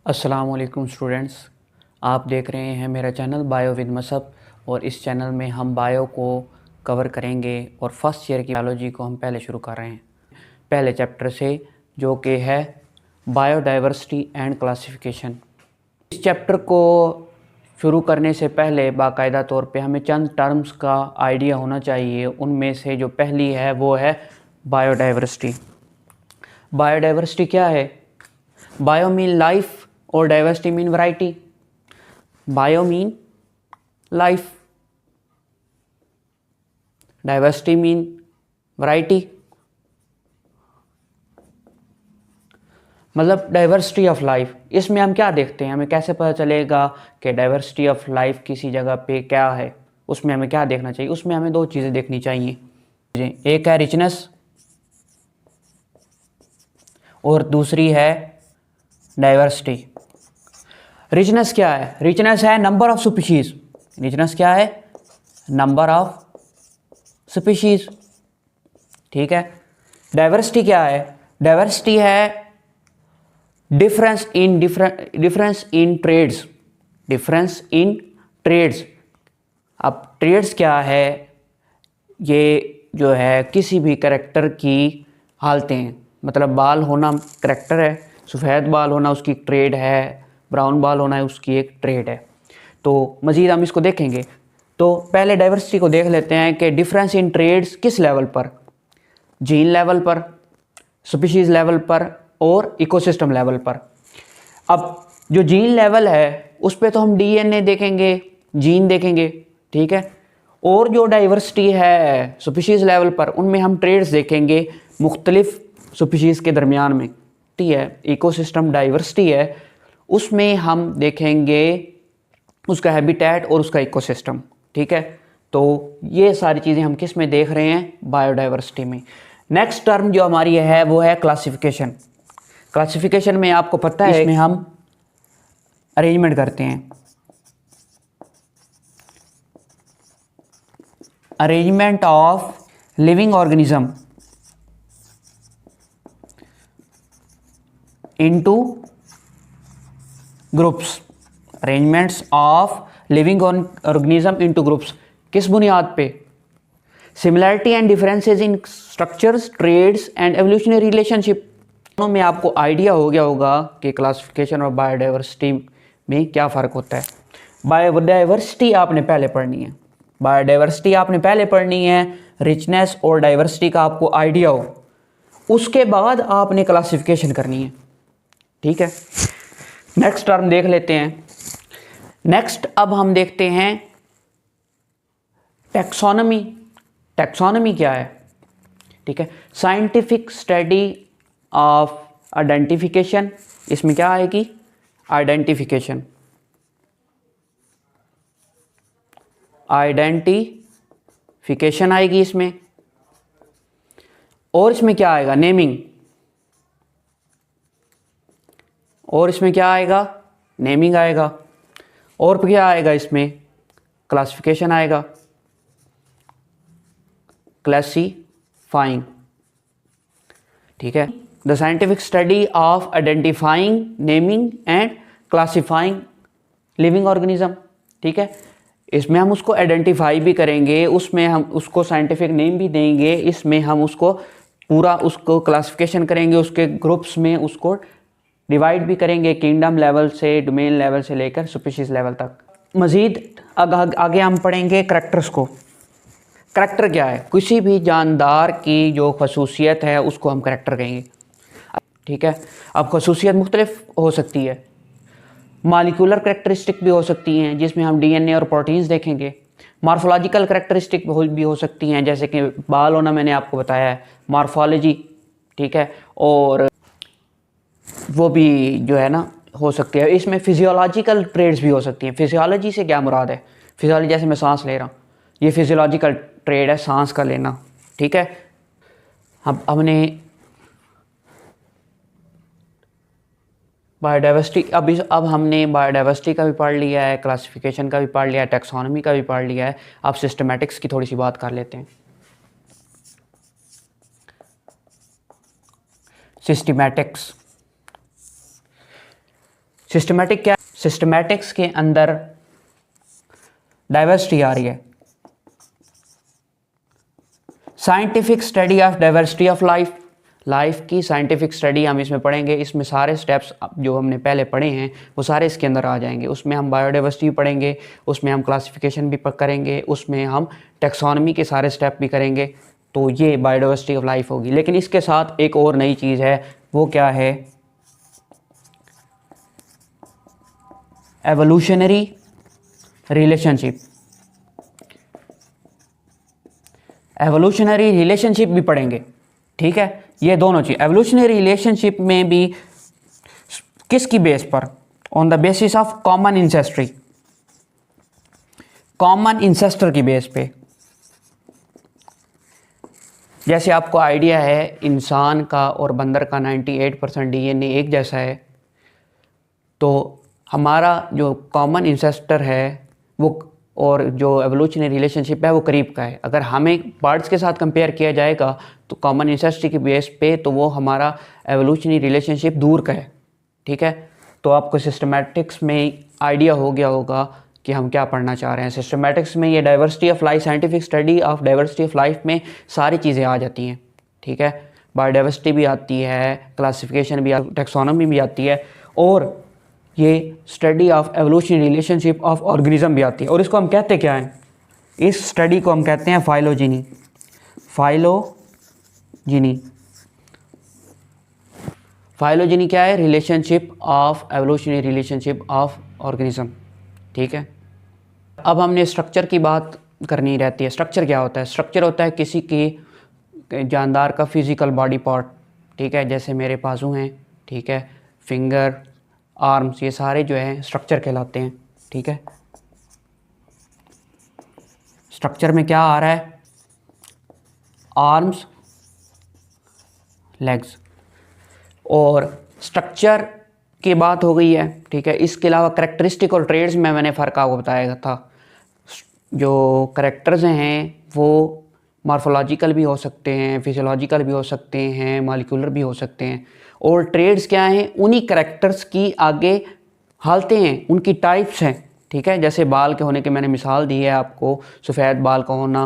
अस्सलाम वालेकुम स्टूडेंट्स, आप देख रहे हैं मेरा चैनल बायो विद मसब। और इस चैनल में हम बायो को कवर करेंगे और फर्स्ट ईयर की बायोलॉजी को हम पहले शुरू कर रहे हैं पहले चैप्टर से, जो कि है बायोडाइवर्सिटी एंड क्लासिफिकेशन। इस चैप्टर को शुरू करने से पहले बाकायदा तौर पे हमें चंद टर्म्स का आइडिया होना चाहिए। उनमें से जो पहली है वो है बायोडाइवर्सिटी। बायोडाइवर्सिटी क्या है? बायो मीन लाइफ और diversity mean variety. Bio mean life, diversity mean variety, मतलब डाइवर्सिटी ऑफ लाइफ। इसमें हम क्या देखते हैं, हमें कैसे पता चलेगा कि डाइवर्सिटी ऑफ लाइफ किसी जगह पे क्या है? उसमें हमें क्या देखना चाहिए? उसमें हमें दो चीज़ें देखनी चाहिए, एक है रिचनेस और दूसरी है डाइवर्सिटी। रिचनेस क्या है? रिचनेस है नंबर ऑफ स्पीशीज। रिचनेस क्या है? नंबर ऑफ स्पीशीज, ठीक है। डाइवर्सिटी क्या है? डाइवर्सिटी है difference in traits. Difference in traits. अब ट्रेड्स क्या है? ये जो है किसी भी कैरेक्टर की हालतें हैं। मतलब बाल होना कैरेक्टर है, सफ़ेद बाल होना उसकी ट्रेड है, ब्राउन बाल होना है उसकी एक ट्रेड है। तो मज़ीद हम इसको देखेंगे। तो पहले डाइवर्सिटी को देख लेते हैं कि डिफरेंस इन ट्रेड्स किस लेवल पर, जीन लेवल पर, स्पीशीज़ लेवल पर और इकोसिस्टम लेवल पर। अब जो जीन लेवल है उस पर तो हम डीएनए देखेंगे, जीन देखेंगे, ठीक है। और जो डाइवर्सिटी है स्पीशीज़ लेवल पर, उनमें हम ट्रेड्स देखेंगे मुख्तलिफ स्पीशीज़ के दरमियान में, ठीक है। इकोसिस्टम डाइवर्सिटी है, उसमें हम देखेंगे उसका हैबिटेट और उसका इकोसिस्टम, ठीक है। तो ये सारी चीज़ें हम किस में देख रहे हैं? बायोडाइवर्सिटी में। नेक्स्ट टर्म जो हमारी है वो है क्लासिफिकेशन। क्लासिफिकेशन में आपको पता है इसमें हम अरेंजमेंट करते हैं, arrangement of living organism into groups. Arrangements of living organism into groups किस बुनियाद पे? Similarity and differences in structures, traits and evolutionary relationship. दोनों में आपको आइडिया हो गया होगा कि क्लासिफिकेशन और बायोडाइवर्सिटी में क्या फ़र्क होता है। बायोडाइवर्सिटी आपने पहले पढ़नी है, बायोडाइवर्सिटी आपने पहले पढ़नी है, रिचनेस और डाइवर्सिटी का आपको आइडिया हो, उसके बाद आपने क्लासिफिकेशन करनी है, ठीक है। नेक्स्ट टर्म देख लेते हैं। नेक्स्ट अब हम देखते हैं टैक्सोनॉमी। टैक्सोनॉमी क्या है? ठीक है, साइंटिफिक स्टडी ऑफ आइडेंटिफिकेशन। इसमें क्या आएगी? आइडेंटिफिकेशन, आइडेंटिफिकेशन आएगी इसमें। और इसमें क्या आएगा? नेमिंग। और इसमें क्या आएगा? नेमिंग आएगा। और क्या आएगा इसमें? क्लासिफिकेशन आएगा, क्लासीफाइंग, ठीक है। The scientific study of identifying, naming and classifying living organism, ठीक है। इसमें हम उसको आइडेंटिफाई भी करेंगे, उसमें हम उसको साइंटिफिक नेम भी देंगे, इसमें हम उसको पूरा उसको क्लासिफिकेशन करेंगे, उसके ग्रुप्स में उसको डिवाइड भी करेंगे, किंगडम लेवल से, डोमेन लेवल से लेकर स्पीशीज लेवल तक। मज़ीद आगे हम पढ़ेंगे करैक्टर्स को। करैक्टर क्या है? किसी भी जानदार की जो खसूसियत है उसको हम करैक्टर कहेंगे, ठीक है। अब खसूसियत मुख्तलिफ हो सकती है, मॉलिक्यूलर करैक्टरिस्टिक भी हो सकती हैं जिसमें हम डीएनए और प्रोटीन्स देखेंगे। मॉर्फोलॉजिकल करैक्टरिस्टिक भी हो सकती हैं, जैसे कि बाल होना मैंने आपको बताया है, मॉर्फोलॉजी, ठीक है। और वो भी जो है ना हो सकती है। इसमें फिजियोलॉजिकल ट्रेड्स भी हो सकती हैं। फिजियोलॉजी से क्या मुराद है? फिजियोलॉजी जैसे मैं सांस ले रहा हूँ, ये फिजियोलॉजिकल ट्रेड है, सांस का लेना, ठीक है। हमने बायोडाइवर्सिटी अब हमने बायोडाइवर्सिटी का भी पढ़ लिया है, क्लासिफिकेशन का भी पढ़ लिया है, टैक्सोनॉमी का भी पढ़ लिया है। अब सिस्टमैटिक्स की थोड़ी सी बात कर लेते हैं। सिस्टमैटिक्स सिस्टमैटिक क्या, सिस्टमैटिक्स के अंदर डाइवर्सिटी आ रही है। Scientific study of diversity of life, life की साइंटिफिक स्टडी हम इसमें पढ़ेंगे। इसमें सारे स्टेप्स जो हमने पहले पढ़े हैं वो सारे इसके अंदर आ जाएंगे। उसमें हम बायोडाइवर्सिटी भी पढ़ेंगे, उसमें हम क्लासिफिकेशन भी करेंगे, उसमें हम टेक्सोनॉमी के सारे स्टेप भी करेंगे। तो ये बायोडाइवर्सिटी ऑफ लाइफ होगी। लेकिन इसके साथ एक और नई चीज़ है, वो क्या है, एवोल्यूशनरी रिलेशनशिप। एवोल्यूशनरी रिलेशनशिप भी पढ़ेंगे, ठीक है। ये दोनों चीज़, एवोल्यूशनरी रिलेशनशिप में भी किसकी बेस पर, on the basis of common ancestry, common ancestor की बेस पे। जैसे आपको आइडिया है इंसान का और बंदर का 98% डीएनए एक जैसा है, तो हमारा जो कॉमन इंसेस्टर है वो और जो एवोल्यूशनरी रिलेशनशिप है वो करीब का है। अगर हमें बर्ड्स के साथ कंपेयर किया जाएगा तो कॉमन इंसेस्टर की बेस पे तो वो हमारा एवोल्यूशनरी रिलेशनशिप दूर का है, ठीक है। तो आपको सिस्टमैटिक्स में आइडिया हो गया होगा कि हम क्या पढ़ना चाह रहे हैं। सिस्टमैटिक्स में ये diversity of life, scientific study of diversity of life में सारी चीज़ें आ जाती हैं, ठीक है। बायोडाइवर्सिटी भी आती है, क्लासिफिकेशन भी, टेक्सोनॉमी भी आती है, और ये study of evolutionary relationship of organism भी आती है। और इसको हम कहते क्या हैं, इस स्टडी को हम कहते हैं फाइलोजेनी। फाइलोजेनी, फाइलोजेनी क्या है, relationship of evolutionary relationship of organism, ठीक है। अब हमने स्ट्रक्चर की बात करनी रहती है। स्ट्रक्चर क्या होता है, स्ट्रक्चर होता है किसी की जानदार का फिजिकल बॉडी पार्ट, ठीक है। जैसे मेरे बाजू हैं, ठीक है, फिंगर, आर्म्स, ये सारे जो हैं स्ट्रक्चर कहलाते हैं, ठीक है। स्ट्रक्चर में क्या आ रहा है, आर्म्स, लेग्स, और स्ट्रक्चर की बात हो गई है, ठीक है। इसके अलावा करेक्टरिस्टिक और ट्रेड्स में मैंने फ़र्क आपको बताया था। जो करेक्टर्स हैं वो मॉर्फोलॉजिकल भी हो सकते हैं, फिजियोलॉजिकल भी हो सकते हैं, मॉलिक्यूलर भी हो सकते हैं, और ट्रेड्स क्या हैं, उन्हीं करेक्टर्स की आगे हालतें हैं, उनकी टाइप्स हैं, ठीक है। जैसे बाल के होने की मैंने मिसाल दी है आपको, सफ़ेद बाल का होना,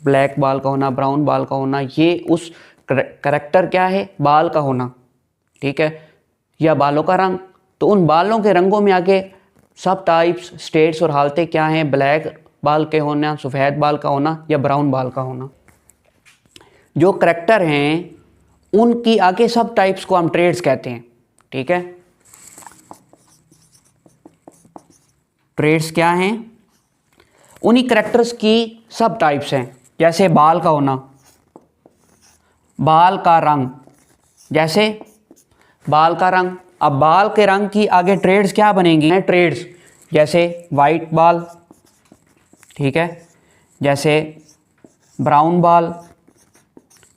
ब्लैक बाल का होना, ब्राउन बाल का होना, ये उस करेक्टर क्या है, बाल का होना, ठीक है, या बालों का रंग। तो उन बालों के रंगों में आगे सब टाइप्स, स्टेट्स और हालतें क्या हैं, ब्लैक बाल के होना, सफ़ेद बाल का होना, या ब्राउन बाल का होना। जो करेक्टर हैं उनकी आगे सब टाइप्स को हम ट्रेड्स कहते हैं, ठीक है। ट्रेड्स क्या हैं, उन्हीं करेक्टर्स की सब टाइप्स हैं। जैसे बाल का होना, बाल का रंग, जैसे बाल का रंग, अब बाल के रंग की आगे ट्रेड्स क्या बनेंगी, ट्रेड्स, जैसे वाइट बाल, ठीक है, जैसे ब्राउन बाल,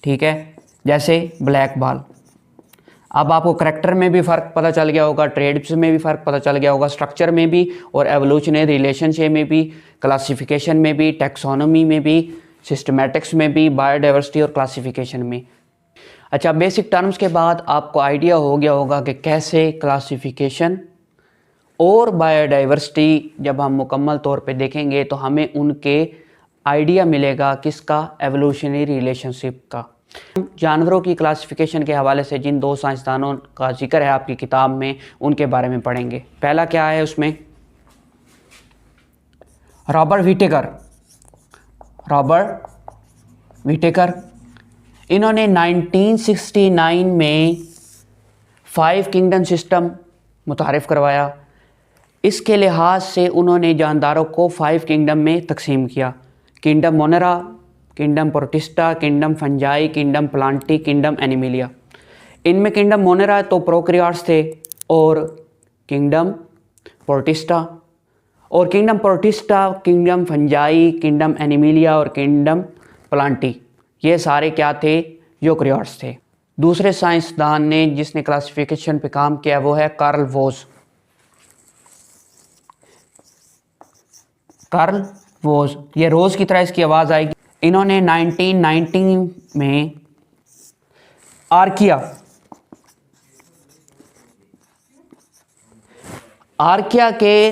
ठीक है, जैसे ब्लैक बाल। अब आपको करेक्टर में भी फ़र्क पता चल गया होगा, ट्रेड्स में भी फ़र्क पता चल गया होगा, स्ट्रक्चर में भी, और एवोल्यूशनरी रिलेशनशिप में भी, क्लासिफिकेशन में भी, टेक्सोनॉमी में भी, सिस्टमैटिक्स में भी, बायोडाइवर्सिटी और क्लासिफिकेशन में। अच्छा, बेसिक टर्म्स के बाद आपको आइडिया हो गया होगा कि कैसे क्लासिफिकेशन और बायोडाइवर्सिटी जब हम मुकम्मल तौर पे देखेंगे तो हमें उनके आइडिया मिलेगा, किसका, एवोल्यूशनरी रिलेशनशिप का। जानवरों की क्लासिफिकेशन के हवाले से जिन दो साइंसदानों का जिक्र है आपकी किताब में, उनके बारे में पढ़ेंगे। पहला क्या है उसमें, रॉबर्ट व्हिटेकर। रॉबर्ट व्हिटेकर, इन्होंने 1969 में 5 किंगडम सिस्टम मुतारिफ़ करवाया। इसके लिहाज से उन्होंने जानदारों को 5 किंगडम में तकसीम किया, kingdom Monera, kingdom protista, kingdom fungi, kingdom Plantae, kingdom Animalia. इनमें किंगडम मोनेरा तो प्रोकैरियोट्स थे, और किंगडम प्रोटिस्टा, और kingdom protista, kingdom fungi, kingdom Animalia और किंगडम प्लांटी, ये सारे क्या थे, यूकैरियोट्स थे। दूसरे साइंसदान ने जिसने क्लासिफिकेशन पे काम किया वो है कार्ल वोज। कार्ल वोज, ये रोज़ की तरह इसकी आवाज़ आएगी। इन्होंने 1919 में आर्किया के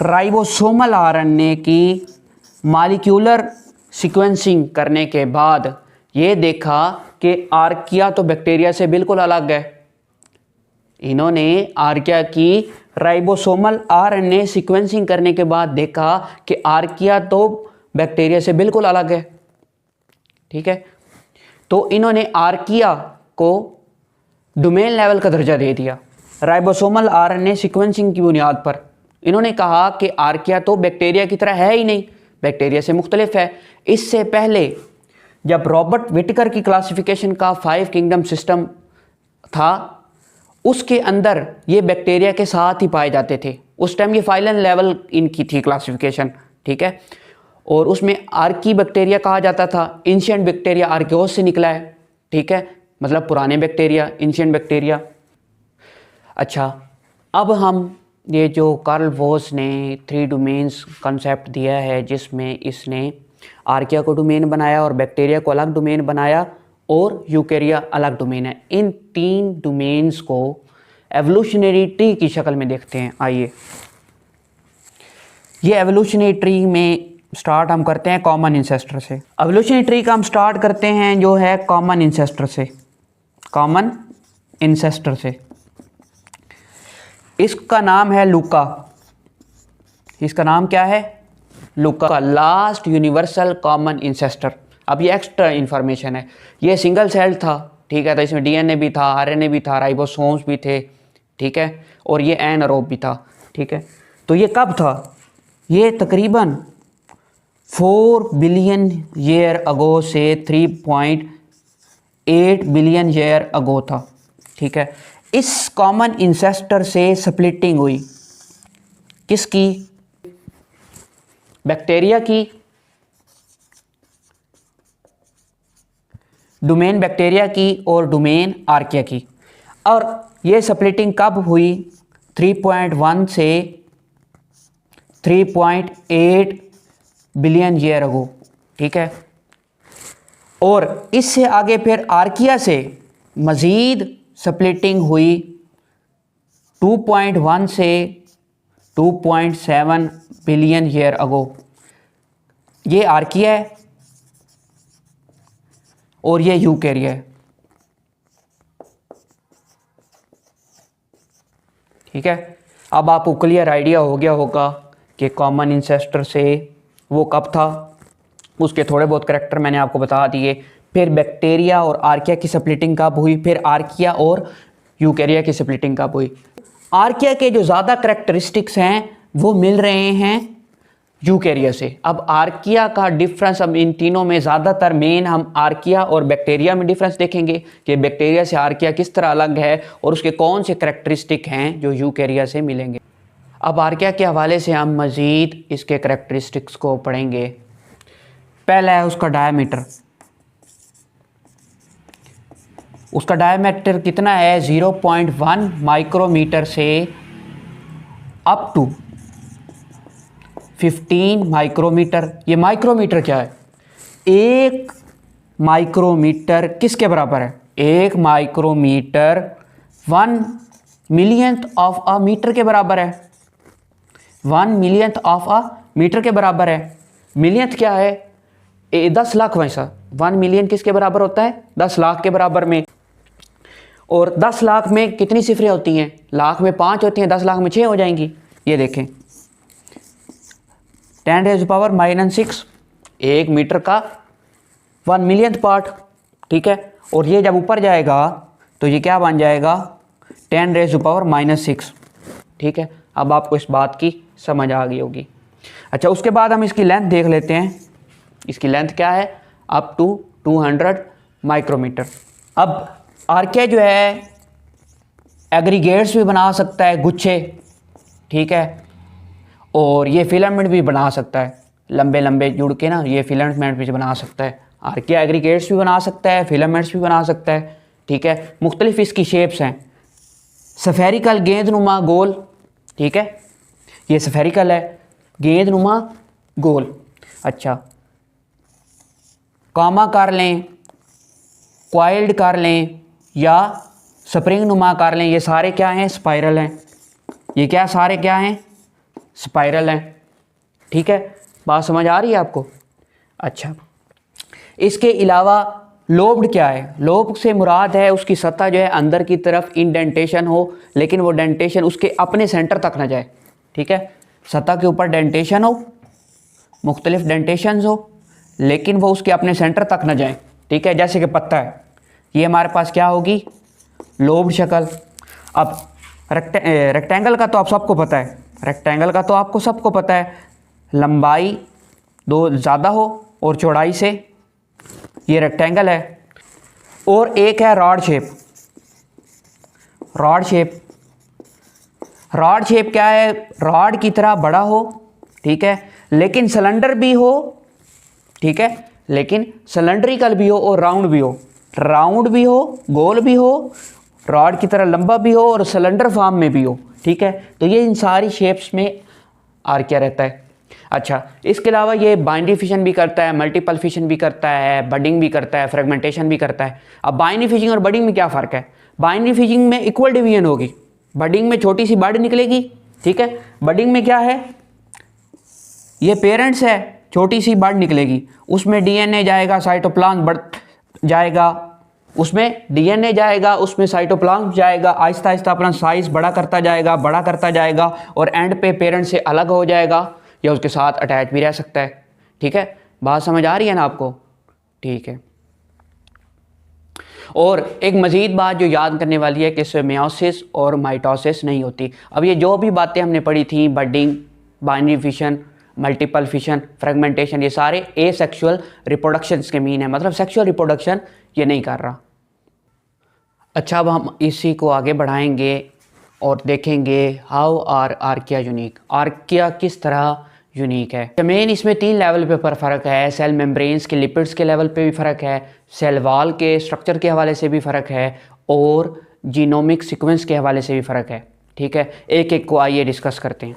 राइबोसोमल आरएनए की मॉलिक्यूलर सीक्वेंसिंग करने के बाद ये देखा कि आर्किया तो बैक्टीरिया से बिल्कुल अलग है। इन्होंने आर्किया की राइबोसोमल आरएनए सीक्वेंसिंग करने के बाद देखा कि आर्किया तो बैक्टीरिया से बिल्कुल अलग है। ठीक है, तो इन्होंने आर्किया को डोमेन लेवल का दर्जा दे दिया। राइबोसोमल आरएनए सीक्वेंसिंग की बुनियाद पर इन्होंने कहा कि आर्किया तो बैक्टीरिया की तरह है ही नहीं, बैक्टीरिया से मुख्तलिफ है। इससे पहले जब रॉबर्ट विटेकर की क्लासिफिकेशन का 5 किंगडम सिस्टम था, उसके अंदर ये बैक्टीरिया के साथ ही पाए जाते थे। उस टाइम ये फाइलन लेवल इनकी थी क्लासिफिकेशन। ठीक है, और उसमें आर्की बैक्टीरिया कहा जाता था। एंशिएंट बैक्टीरिया आर्कियोस से निकला है। ठीक है, मतलब पुराने बैक्टीरिया, एंशिएंट बैक्टीरिया। अच्छा, अब हम ये जो कार्ल वोस ने 3 डोमेन्स कंसेप्ट दिया है, जिसमें इसने आर्किया को डोमेन बनाया और बैक्टीरिया को अलग डोमेन बनाया और यूकेरिया अलग डोमेन है। इन 3 डोमेन्स को एवोल्यूशनरी ट्री की शक्ल में देखते हैं। आइए, ये एवोल्यूशनरी ट्री में स्टार्ट हम करते हैं कॉमन इंसेस्टर से। एवोल्यूशनरी ट्री का हम स्टार्ट करते हैं जो है कॉमन इंसेस्टर से। कॉमन इंसेस्टर से इसका नाम है लूका। इसका नाम क्या है? लूका, लास्ट यूनिवर्सल कॉमन इंसेस्टर। अब ये एक्स्ट्रा इंफॉर्मेशन है। ये सिंगल सेल था। ठीक है, तो इसमें डीएनए भी था, आरएनए भी था, राइबोसोम्स भी थे। ठीक है, और ये एनारोब भी था। ठीक है, तो ये कब था? ये तकरीबन 4 बिलियन ईयर अगो से 3.8 बिलियन ईयर अगो था। ठीक है, इस कॉमन इंसेस्टर से स्प्लिटिंग हुई। किसकी? बैक्टीरिया की। डोमेन बैक्टीरिया की और डोमेन आर्किया की। और ये स्प्लिटिंग कब हुई? 3.1 से 3.8 बिलियन ईयर अगो। ठीक है, और इससे आगे फिर आर्किया से मज़ीद स्प्लिटिंग हुई 2.1 से 2.7 बिलियन ईयर अगो। ये आर्किया है और ये यूकेरिया है। ठीक है, अब आपको क्लियर आइडिया हो गया होगा कि कॉमन इंसेस्टर से वो कब था। उसके थोड़े बहुत करैक्टर मैंने आपको बता दिए। फिर बैक्टीरिया और आर्किया की स्प्लिटिंग कब हुई, फिर आर्किया और यूकेरिया की स्प्लिटिंग कब हुई। आर्किया के जो ज़्यादा करैक्टरिस्टिक्स हैं वो मिल रहे हैं यूकेरिया से। अब आर्किया का डिफरेंस, अब इन तीनों में ज़्यादातर मेन हम आर्किया और बैक्टीरिया में डिफरेंस देखेंगे कि बैक्टीरिया से आर्किया किस तरह अलग है और उसके कौन से करैक्टरिस्टिक हैं जो यूकेरिया से मिलेंगे। अब आर्किया के हवाले से हम मज़ीद इसके करैक्टरिस्टिक्स को पढ़ेंगे। पहला है उसका डायमीटर। उसका डायमीटर कितना है? 0.1 माइक्रोमीटर से अप टू 15 माइक्रोमीटर। ये माइक्रोमीटर क्या है? एक माइक्रोमीटर किसके बराबर है? एक micrometre 1 millionth of a metre के बराबर है। 1 मिलियंथ ऑफ अ मीटर के बराबर है। मिलियंथ क्या है? 10 लाख। वैसा 1 मिलियन किसके बराबर होता है? 10 लाख के बराबर में। और 10 लाख में कितनी सिफरें होती हैं? लाख में 5 होती हैं, 10 लाख में 6 हो जाएंगी। ये देखें, 10⁻⁻6 1 मीटर का 1 मिलियंथ पार्ट। ठीक है, और ये जब ऊपर जाएगा तो ये क्या बन जाएगा? 10⁻⁻6। ठीक है, अब आपको इस बात की समझ आ गई होगी। अच्छा, उसके बाद हम इसकी लेंथ देख लेते हैं। इसकी लेंथ क्या है? Up to 200 micrometre. अब आर्किया जो है एग्रीगेट्स भी बना सकता है, गुच्छे। ठीक है, और ये फिलामेंट भी बना सकता है, लंबे लंबे जुड़ के ना, ये फिलामेंट भी बना सकता है। आर्किया एग्रीगेट्स भी बना सकता है, फिलामेंट्स भी बना सकता है। ठीक है, मुख्तलिफ इसकी शेप्स हैं। स्फेरिकल, गेंदनुमा, गोल। ठीक है, ये स्फेरिकल है, गेंदनुमा, गोल। अच्छा, कामा कर लें, क्वाइल्ड कर लें या स्प्रिंग नुमा कर लें, ये सारे क्या हैं? स्पाइरल हैं। ये क्या सारे क्या हैं, स्पाइरल हैं। ठीक है, बात समझ आ रही है आपको? अच्छा, इसके अलावा लोब्ड क्या है? लोब से मुराद है उसकी सतह जो है अंदर की तरफ इंडेंटेशन हो, लेकिन वो डेंटेशन उसके अपने सेंटर तक ना जाए। ठीक है, सतह के ऊपर डेंटेशन हो, मुख्तलिफ डेंटेशन हो, लेकिन वो उसके अपने सेंटर तक ना जाए। ठीक है, जैसे कि पत्ता है, ये हमारे पास क्या होगी, लोब्ड शक्ल। अब रेक्टेंगल का तो आप सबको पता है, रेक्टेंगल का तो आपको सबको पता है, लंबाई दो ज़्यादा हो और चौड़ाई से, ये रेक्टेंगल है। और एक है rod shape. Rod shape, rod shape क्या है, रॉड की तरह बड़ा हो, ठीक है, लेकिन सिलेंडर भी हो, ठीक है, लेकिन सिलेंड्रिकल भी हो और राउंड भी हो, राउंड भी हो, गोल भी हो, रॉड की तरह लंबा भी हो और सिलेंडर फॉर्म में भी हो। ठीक है, तो ये इन सारी शेप्स में आर क्या रहता है। अच्छा, इसके अलावा ये बाइनरी फिशन भी करता है, मल्टीपल फिशन भी करता है, बडिंग भी करता है, फ्रेगमेंटेशन भी करता है। अब बाइनरी फिशिंग और बडिंग में क्या फ़र्क है? बाइनरी फिशिंग में इक्वल डिवीजन होगी, बडिंग में छोटी सी बड निकलेगी। ठीक है, बडिंग में क्या है, ये पेरेंट्स है, छोटी सी बड निकलेगी, उसमें डीएनए जाएगा, साइटोप्लाज्म बढ़ जाएगा, उसमें डीएनए जाएगा, उसमें साइटोप्लाज्म जाएगा, आहिस्ता आहिस्ता अपना साइज़ बड़ा करता जाएगा, बड़ा करता जाएगा, और एंड पे पेरेंट से अलग हो जाएगा या उसके साथ अटैच भी रह सकता है। ठीक है, बात समझ आ रही है ना आपको? ठीक है, और एक मज़ीद बात जो याद करने वाली है कि इसमें मेयोसिस और माइटोसिस नहीं होती। अब ये जो भी बातें हमने पढ़ी थी, budding, binary fission, multiple fission, fragmentation, ये सारे एसेक्सुअल रिप्रोडक्शन के मीन है, मतलब सेक्सुअल रिप्रोडक्शन ये नहीं कर रहा। अच्छा, अब हम इसी को आगे बढ़ाएंगे और देखेंगे how are archaea unique, archaea किस तरह यूनिक है। मेन इसमें 3 लेवल पे पर फ़र्क है, सेल मेम्ब्रेन्स के लिपिड्स के लेवल पे भी फ़र्क है, सेल वॉल के स्ट्रक्चर के हवाले से भी फ़र्क है, और जीनोमिक सीक्वेंस के हवाले से भी फ़र्क है। ठीक है, एक एक को आइए डिस्कस करते हैं।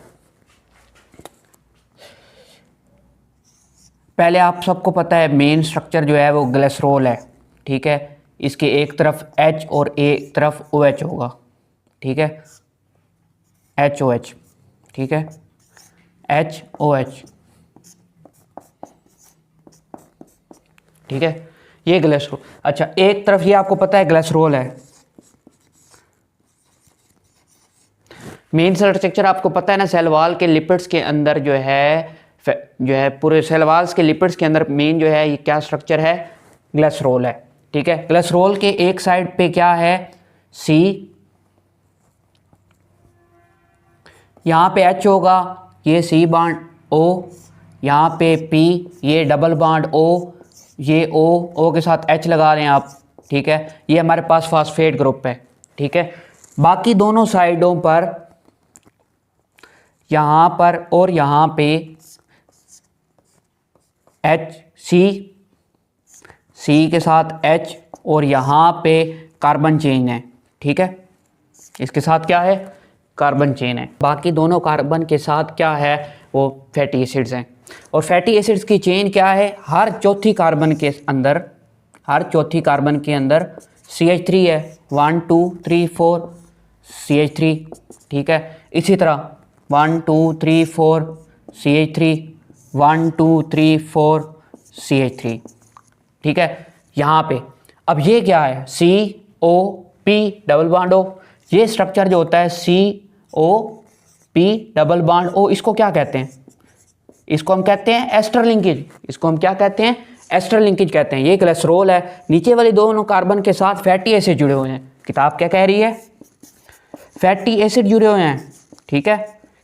पहले आप सबको पता है मेन स्ट्रक्चर जो है वो ग्लिसरॉल है। ठीक है, इसके एक तरफ H और एक तरफ OH होगा। ठीक है, HOH, ठीक है, HOH, ठीक है, ये ग्लिसरॉल। अच्छा, एक तरफ ये आपको पता है ग्लिसरॉल है। मेन सेल स्ट्रक्चर आपको पता है ना, सेल वॉल के लिपिड्स के अंदर जो है पूरे सेल वॉल्स के लिपिड्स के अंदर मेन जो है ये क्या स्ट्रक्चर है, ग्लिसरॉल है। ठीक है, ग्लिसरॉल के एक साइड पे क्या है, C, यहाँ पे H होगा, ये C बॉन्ड O, यहाँ पे P, ये डबल बॉन्ड O, ये O के साथ H लगा लें आप। ठीक है, ये हमारे पास फॉस्फेट ग्रुप है। ठीक है, बाकी दोनों साइडों पर, यहाँ पर और यहाँ पे C के साथ H, और यहाँ पे कार्बन चेन है। ठीक है, इसके साथ क्या है, कार्बन चेन है। बाकी दोनों कार्बन के साथ क्या है, वो फैटी एसिड्स हैं। और फैटी एसिड्स की चेन क्या है, हर चौथी कार्बन के अंदर CH3 है, 1 2 3 4 CH3। ठीक है, इसी तरह 1 2 3 4 CH3, 1 2 3 4 CH3। ठीक है, यहाँ पे अब ये क्या है, COP डबल बॉन्ड O, ये स्ट्रक्चर जो होता है COP डबल बॉन्ड O, इसको क्या कहते हैं, इसको हम कहते हैं एस्टर लिंकेज। इसको हम क्या कहते हैं, एस्टर लिंकेज कहते हैं। ये ग्लिसरॉल है, नीचे वाले दोनों कार्बन के साथ फैटी एसिड जुड़े हुए हैं। किताब क्या कह रही है, फैटी एसिड जुड़े हुए हैं। ठीक है,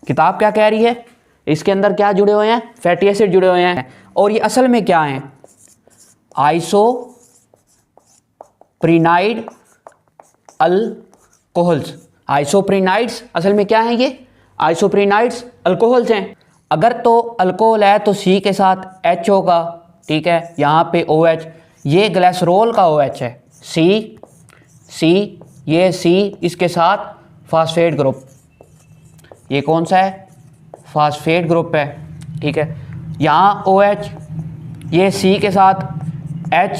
किताब क्या कह रही है, इसके अंदर क्या जुड़े हुए हैं, फैटी एसिड जुड़े हुए हैं। और ये असल में क्या हैं, आइसोप्रीनाइड अल्कोहल्स। आइसोप्रीनाइड्स असल में क्या हैं, ये आइसोप्रीनाइड्स अल्कोहल्स हैं। अगर तो अल्कोहल है तो C के साथ H होगा। ठीक है, यहाँ पे OH, ये ग्लिसरॉल का OH है, C, ये C, इसके साथ फास्फेट ग्रुप, ये कौन सा है, फास्फेट ग्रुप है। ठीक है, यहाँ OH, ये C के साथ H,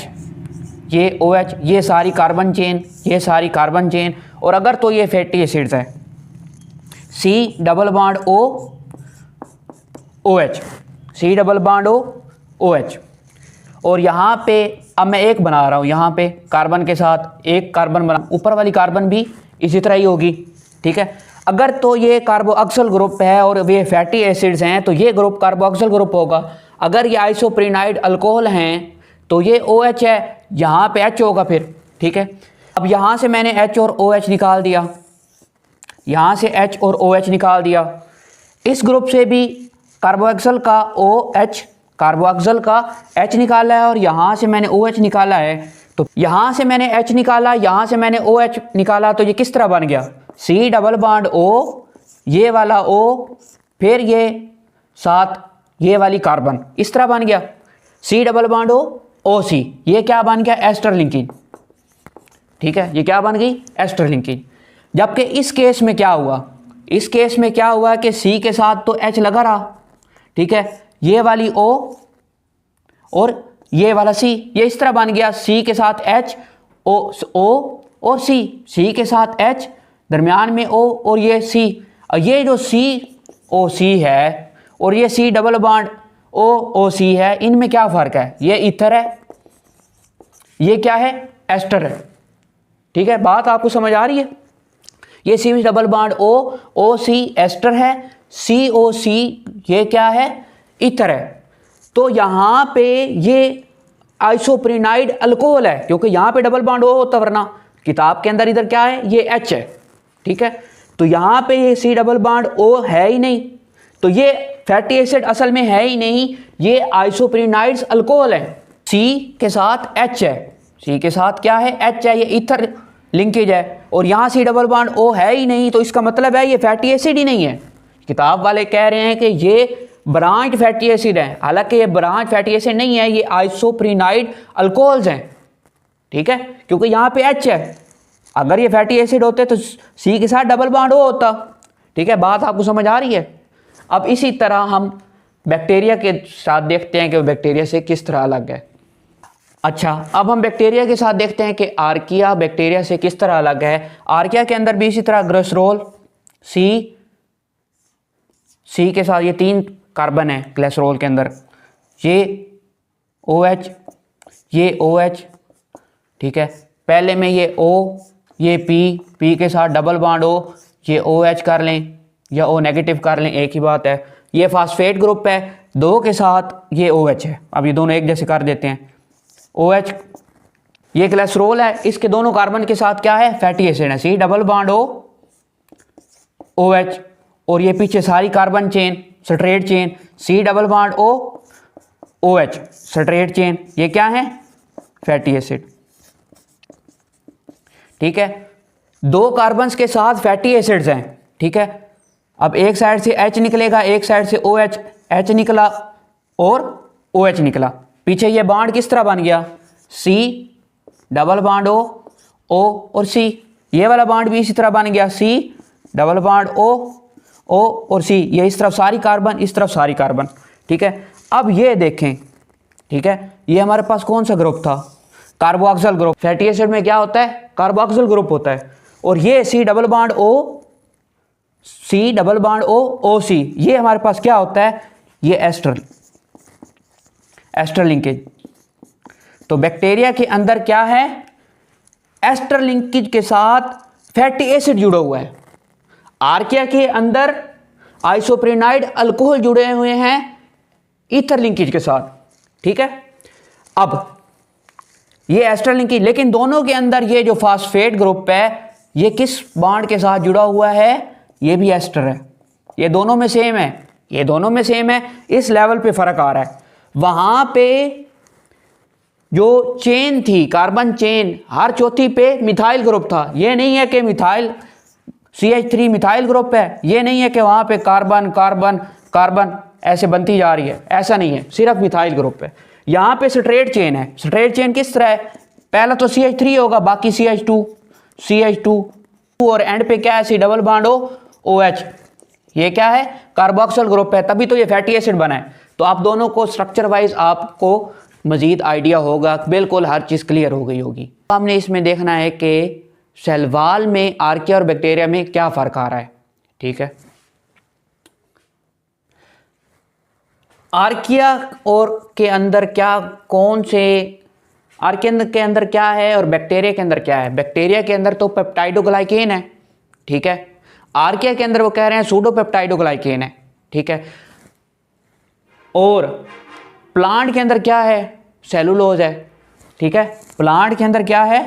ये OH, ये सारी कार्बन चेन, और अगर तो ये फैटी एसिड्स है, C double bond O OH, C double bond O OH। और यहाँ पे अब मैं एक बना रहा हूँ, यहाँ पे कार्बन के साथ एक कार्बन बना, ऊपर वाली कार्बन भी इसी तरह ही होगी, ठीक है। अगर तो ये कार्बोक्सिल ग्रुप है और ये फैटी एसिड्स हैं तो ये ग्रुप कार्बोक्सिल ग्रुप होगा। अगर ये आइसोप्रीनाइड अल्कोहल हैं तो ये OH है, यहाँ पे H होगा फिर, ठीक है। अब यहाँ से मैंने H और OH निकाल दिया, यहाँ से H और OH निकाल दिया। इस ग्रुप से भी कार्बोक्सिल का OH, कार्बोक्सिल का H निकाला है और यहाँ से मैंने OH निकाला है। तो यहाँ से मैंने H निकाला, यहाँ से मैंने OH निकाला, तो ये किस तरह बन गया? C डबल बॉन्ड O, ये वाला O, फिर ये साथ ये वाली कार्बन, इस तरह बन गया C double bond O OC। ये क्या बन गया? एस्टर लिंकेज, ठीक है। ये क्या बन गई? Ester linkage. जबकि इस केस में क्या हुआ? इस केस में क्या हुआ कि C के साथ तो H लगा रहा, ठीक है। ये वाली O और ये वाला C, ये इस तरह बन गया C के साथ H, O और C के साथ H, दरमियान में O और ये C। ये जो COC है और ये C डबल बॉन्ड OOC है, इनमें क्या फ़र्क है? ये ईथर है, ये क्या है? एस्टर है, ठीक है। बात आपको समझ आ रही है? ये C double bond OOC ester है, COC ये क्या है? ईथर है। तो यहाँ पे ये आइसोप्रीनाइड अल्कोहल है, क्योंकि यहाँ पे डबल बॉन्ड O होता, वरना किताब के अंदर इधर क्या है? ये H है, ठीक है। तो यहाँ पे ये C डबल बॉन्ड O है ही नहीं, तो ये फैटी एसिड असल में है ही नहीं, ये आइसोप्रीनाइड्स अल्कोहल है। C के साथ H है, C के साथ क्या है? H है, ये ईथर लिंकेज है। और यहाँ C डबल बॉन्ड O है ही नहीं, तो इसका मतलब है ये फैटी एसिड ही नहीं है। किताब वाले कह रहे हैं कि ये ब्रांच फैटी एसिड है, हालांकि ये ब्रांच फैटी एसिड नहीं है, ये आइसोप्रीनाइड अल्कोहल्स हैं, ठीक है, क्योंकि यहाँ पे H है। अगर ये फैटी एसिड होते तो C के साथ डबल बॉन्ड O होता, ठीक है। बात आपको समझ आ रही है? अब इसी तरह हम बैक्टीरिया के साथ देखते हैं कि बैक्टीरिया से किस तरह अलग है। अच्छा, अब हम बैक्टीरिया के साथ देखते हैं कि आर्किया बैक्टीरिया से किस तरह अलग है। आर्किया के अंदर भी इसी तरह ग्लिसरॉल C के साथ ये 3 कार्बन है ग्लिसरॉल के अंदर, ये OH, ये OH, ठीक है। पहले में ये O, ये P के साथ डबल बॉन्ड O, ये OH कर लें या O नेगेटिव कर लें, एक ही बात है। ये फास्फेट ग्रुप है, 2 के साथ ये OH है। अब ये दोनों एक जैसे कर देते हैं, OH, ये ग्लिसरॉल है, इसके दोनों कार्बन के साथ क्या है? फैटी एसिड है, C double bond O OH। और ये पीछे सारी carbon chain, straight chain, C double bond O OH, straight chain, ये क्या है? फैटी एसिड, ठीक है। 2 कार्बन्स के साथ फैटी एसिड्स हैं, ठीक है। अब एक साइड से H निकलेगा, एक साइड से OH, H निकला और OH निकला। पीछे ये बॉन्ड किस तरह बन गया? C डबल बॉन्ड O और C। ये वाला बॉन्ड भी इसी तरह बन गया, C डबल बॉन्ड O और C। ये इस तरफ सारी कार्बन, इस तरफ सारी कार्बन, ठीक है। अब ये देखें, ठीक है, ये हमारे पास कौन सा ग्रुप था? Carboxyl group. फैटी एसिड में क्या होता है? कार्बोक्सिल ग्रुप होता है। और ये C double bond O OC, ये हमारे पास क्या होता है? ये एस्टर लिंकेज। तो बैक्टीरिया के अंदर क्या है? एस्टर लिंकेज के साथ फैटी एसिड जुड़ा हुआ है। आर्किया के अंदर आइसोप्रीनाइड अल्कोहल जुड़े हुए हैं ईथर लिंकेज के साथ, ठीक है। अब ये एस्टर लिंकेज, लेकिन दोनों के अंदर ये जो फास्फेट ग्रुप है, ये किस बॉन्ड के साथ जुड़ा हुआ है? ये भी एस्टर है। ये दोनों में सेम है, ये दोनों में सेम है, इस लेवल पे फर्क आ रहा है। वहां पे जो चेन थी, कार्बन चेन, हर चौथी पे मिथाइल ग्रुप था। ये नहीं है कि मिथाइल CH3 मिथाइल ग्रुप है, ये नहीं है कि वहां पे कार्बन कार्बन कार्बन ऐसे बनती जा रही है, ऐसा नहीं है, सिर्फ मिथाइल ग्रुप है। यहाँ पे स्ट्रेट चेन है। स्ट्रेट चेन किस तरह है? पहला तो CH3 होगा, बाकी CH2 और एंड पे क्या है? C double bond OH। ये क्या है? कार्बोक्सिल ग्रुप है, तभी तो ये फैटी एसिड बना है। तो आप दोनों को स्ट्रक्चर वाइज आपको मजीद आइडिया होगा, बिल्कुल हर चीज़ क्लियर हो गई होगी। हमने इसमें देखना है कि सेल वॉल में आर्किया और बैक्टीरिया में क्या फ़र्क आ रहा है, ठीक है। आर्किया और के अंदर क्या, कौन से आर्किया के अंदर क्या है और बैक्टीरिया के अंदर क्या है? बैक्टीरिया के अंदर तो पेप्टाइडोग्लाइकेन है, ठीक है। आर्किया के अंदर वो कह रहे हैं सूडोपेप्टाइडोग्लाइकेन है, ठीक है। और प्लांट के अंदर क्या है? सेलुलोज है, ठीक है। प्लांट के अंदर क्या है?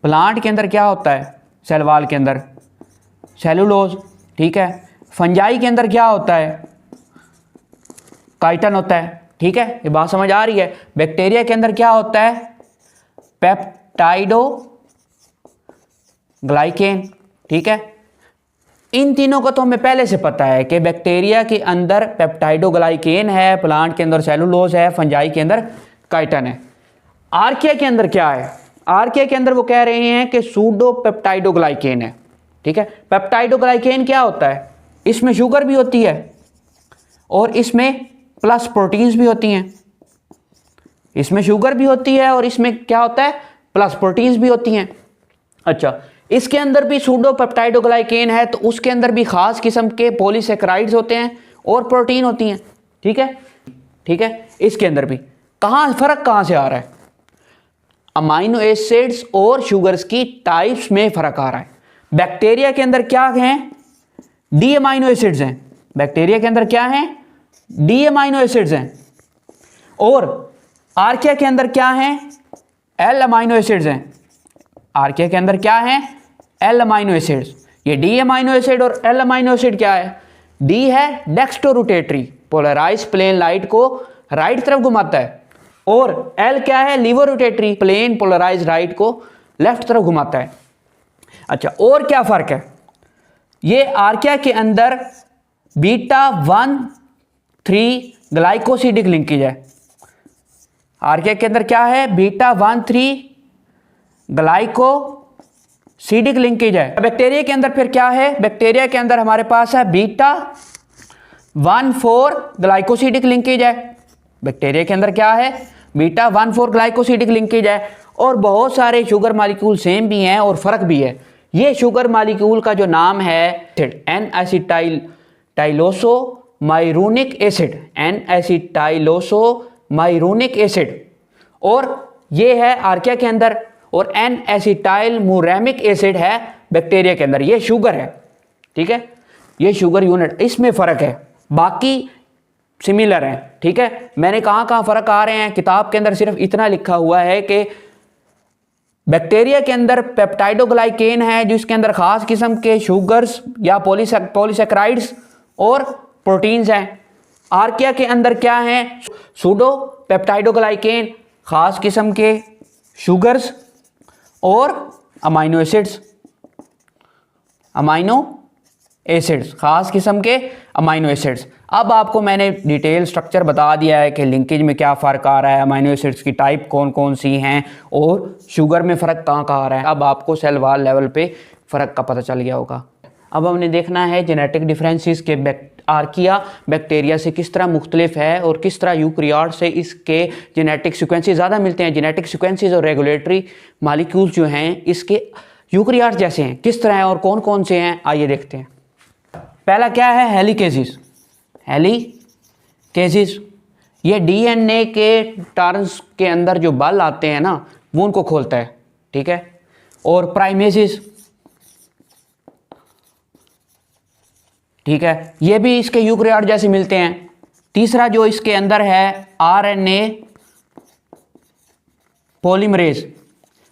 प्लांट के अंदर क्या होता है? सेल वॉल के अंदर सेलुलोज, ठीक है। फंजाई के अंदर क्या होता है? काइटन होता है, ठीक है। ये बात समझ आ रही है। बैक्टीरिया के अंदर क्या होता है? पेप्टाइडोग्लाइकेन, ठीक है। इन तीनों को तो हमें पहले से पता है कि बैक्टीरिया के अंदर पेप्टाइडोग्लाइकेन है, प्लांट के अंदर सेलुलोज है, फंजाई के अंदर काइटन है। आर्किया के अंदर क्या है? आर्किया के अंदर वो कह रहे हैं कि सूडोपेप्टाइडोग्लाइकेन है, ठीक है। पेप्टाइडोग्लाइकेन क्या होता है? इसमें शुगर भी होती है और इसमें प्लस प्रोटीन्स भी होती हैं। इसमें शुगर भी होती है और इसमें क्या होता है? प्लस प्रोटीन्स भी होती हैं। अच्छा, इसके अंदर भी सूडोपेप्टाइडोग्लाइकेन है तो उसके अंदर भी खास किस्म के पॉलीसेकेराइड्स होते हैं और प्रोटीन होती हैं, ठीक है, ठीक है। इसके अंदर भी फर्क कहां से आ रहा है? अमाइनो एसिड्स और शुगर्स की टाइप्स में फर्क आ रहा है। बैक्टीरिया के अंदर क्या हैं? डी अमाइनो एसिड्स हैं। बैक्टीरिया के अंदर क्या हैं? डी अमाइनो एसिड्स हैं। और आर्किया के अंदर क्या हैं? एल अमाइनो एसिड्स हैं। आर्किया के अंदर क्या हैं? L amino acids. ये डी अमाइनो एसिड और एल अमाइनो एसिड क्या है? डी है dextrorotatory, polarise plane light को राइट तरफ घुमाता है, और एल क्या है? Laevorotatory, plane polarise right को लेफ्ट तरफ घुमाता है। अच्छा, और क्या फर्क है? ये आर्किया के अंदर बीटा 1,3 ग्लाइकोसिडिक लिंकेज है। आर्किया के अंदर क्या है? बीटा 1,3 ग्लाइकोसिडिक लिंकेज है। बैक्टीरिया के अंदर फिर क्या है? बैक्टीरिया के अंदर हमारे पास है बीटा 1,4 ग्लाइकोसिडिक लिंकेज है। बैक्टीरिया के अंदर क्या है? बीटा 1,4 ग्लाइकोसिडिक लिंकेज है। और बहुत सारे शुगर मॉलिक्यूल सेम भी हैं और फर्क भी है। ये शुगर मॉलिक्यूल का जो नाम है एन एसिटाइलोसोमाइरूनिक एसिड, एन एसिटाइलोसोमाइरूनिक एसिड, और ये है आर्किया के अंदर, और एन एसिटाइल मुरैमिक एसिड है बैक्टीरिया के अंदर। ये शुगर है, ठीक है, ये शुगर यूनिट, इसमें फर्क है, बाकी सिमिलर है, ठीक है। मैंने कहाँ फर्क आ रहे हैं? किताब के अंदर सिर्फ इतना लिखा हुआ है कि बैक्टीरिया के अंदर पेप्टाइडोग्लाइकेन है जिसके अंदर खास किस्म के शुगर्स या पॉलीसेकेराइड्स और प्रोटीन्स हैं। आर्किया के अंदर क्या है? सूडो पेप्टाइडोग्लाइकेन, खास किस्म के शुगर्स और अमाइनो एसिड्स, खास किस्म के अमाइनो एसिड्स। अब आपको मैंने डिटेल स्ट्रक्चर बता दिया है कि लिंकेज में क्या फ़र्क आ रहा है, अमाइनो एसिड्स की टाइप कौन कौन सी हैं और शुगर में फ़र्क कहाँ आ रहा है। अब आपको सेल वॉल लेवल पे फ़र्क का पता चल गया होगा। अब हमने देखना है जेनेटिक डिफरेंसेस के आर्किया बैक्टीरिया से किस तरह मुख्तलिफ है और किस तरह यूकैरियोट से इसके जेनेटिक सीक्वेंसेस ज़्यादा मिलते हैं। जेनेटिक सीक्वेंसेस और रेगुलेटरी मॉलिक्यूल्स जो हैं इसके यूकैरियोट जैसे हैं, किस तरह हैं और कौन कौन से हैं, आइए देखते हैं। पहला क्या है? हेलिकेसिस। हेलिकेसिस ये डीएनए के टर्न्स के अंदर जो बल आते हैं ना वो उनको खोलता है, ठीक है। और प्राइमेसिस, ठीक है, ये भी इसके यूकैरियोट जैसे मिलते हैं। तीसरा जो इसके अंदर है आरएनए पॉलीमरेज।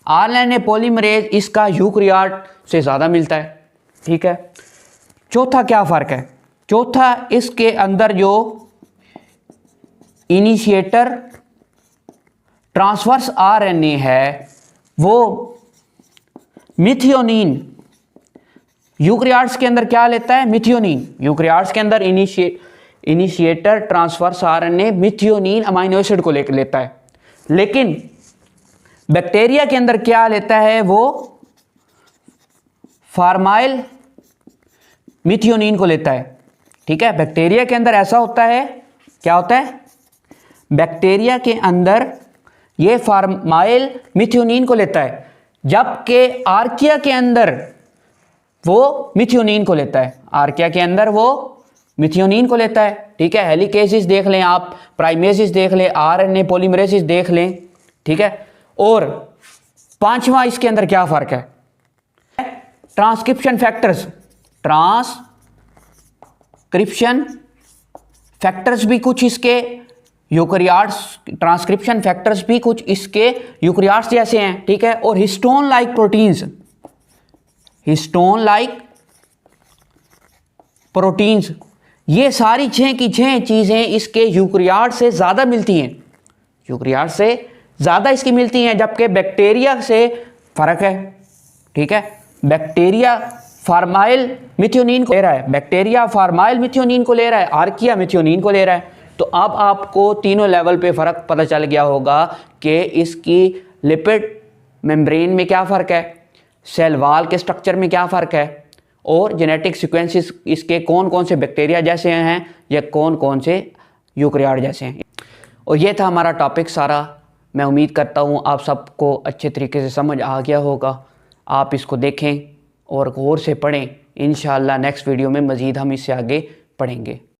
आरएनए पॉलीमरेज इसका यूकैरियोट से ज़्यादा मिलता है, ठीक है। चौथा क्या फ़र्क है? चौथा इसके अंदर जो इनिशिएटर ट्रांसवर्स आरएनए है वो मिथियोनिन, यूकैरियोट्स के अंदर क्या लेता है? मिथियोनिन। यूकैरियोट्स के अंदर initiator transverse RNA methionine amino acid को लेता है, लेकिन बैक्टीरिया के अंदर क्या लेता है? वो फार्माइल मिथियोनिन को लेता है, ठीक है। बैक्टीरिया के अंदर ऐसा होता है, क्या होता है? बैक्टीरिया के अंदर ये फार्माइल मिथियोनिन को लेता है, जबकि आर्किया के अंदर वो मिथियोनिन को लेता है। आर्किया के अंदर वो मिथियोनिन को लेता है, ठीक है। हेलिकेसिस देख लें आप, प्राइमेसिस देख लें, आरएनए पॉलीमरेसिस देख लें, ठीक है। और पांचवा इसके अंदर क्या फर्क है, ट्रांसक्रिप्शन फैक्टर्स। ट्रांसक्रिप्शन फैक्टर्स भी कुछ इसके यूकैरियोट्स, ट्रांसक्रिप्शन फैक्टर्स भी कुछ इसके यूकैरियोट्स जैसे हैं, ठीक है। और histone like proteins, histone like proteins, ये सारी 6 की 6 चीजें इसके यूकैरियोट से ज्यादा मिलती हैं, यूकैरियोट से ज्यादा इसकी मिलती हैं, जबकि बैक्टीरिया से फर्क है, ठीक है। बैक्टीरिया फार्माइल मिथियोनिन को ले रहा है, बैक्टीरिया फार्माइल मिथियोनिन को ले रहा है, आर्किया मिथियोनिन को ले रहा है। तो अब आपको तीनों लेवल पे फ़र्क पता चल गया होगा कि इसकी लिपिड मेम्ब्रेन में क्या फ़र्क है, सेल वॉल के स्ट्रक्चर में क्या फ़र्क है, और जेनेटिक सीक्वेंसेस इसके कौन कौन से बैक्टीरिया जैसे हैं या कौन कौन से यूकैरियोट जैसे हैं। और ये था हमारा टॉपिक सारा। मैं उम्मीद करता हूँ आप सबको अच्छे तरीके से समझ आ गया होगा। आप इसको देखें और गौर से पढ़ें। इंशाअल्लाह नेक्स्ट वीडियो में मज़ीद हम इससे आगे पढ़ेंगे।